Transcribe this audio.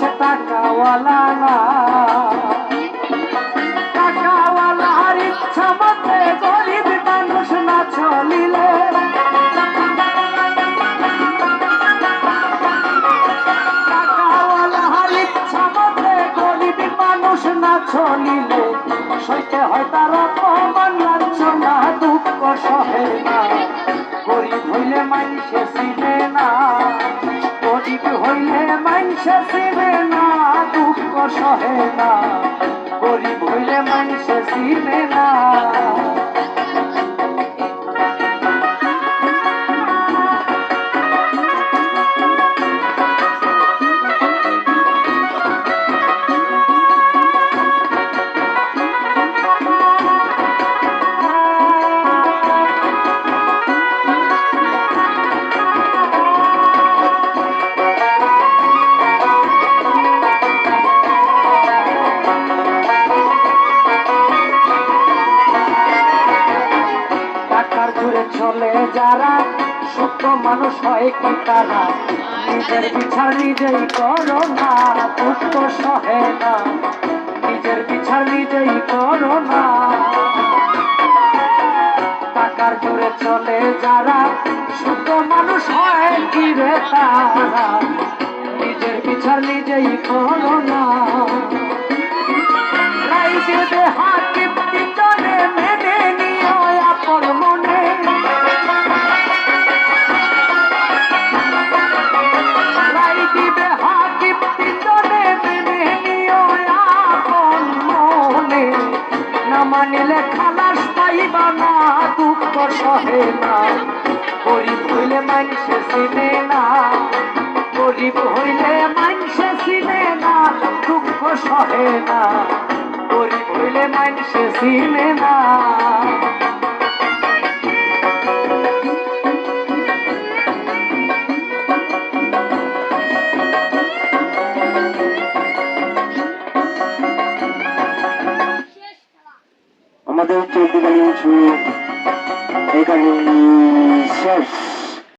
সে টাকাওয়ালা না, টাকাওয়ালার ইচ্ছা মতে গরিব মানুষ না চলিলে, টাকাওয়ালার ইচ্ছা মতে গরিব মানুষ না চলিলে সইতে হয় তার অপমান লাঞ্ছনা দুঃখ সহে না। গরিব হইলে মানুষে চিনে না, গরিব হইলে মানুষে চিনে না, দুঃখ সহে না, গরিব হইলে মানুষে চিনে না। চলে যারা সত্য মানুষ হয় কি তারা নিজের বিচার নিজেই করো না, দুঃখ সহে না, নিজের বিচার নিজেই করো না। টাকার জোরে চলে যারা সত্য মানুষ হয় কি রে তারা নিজের বিচার নিজেই করো না। মেনে নিও আপন মনে, মানিলে খালাস পাইবা না, দুঃখ সহে না, গরিব হইলে মানুষে চিনে না, গরিব হইলে মানুষে চিনে না, দুঃখ সহে না, গরিব হইলে মানুষে চিনে না। আমাদের চলতি গাড়ি এখানে শেষ।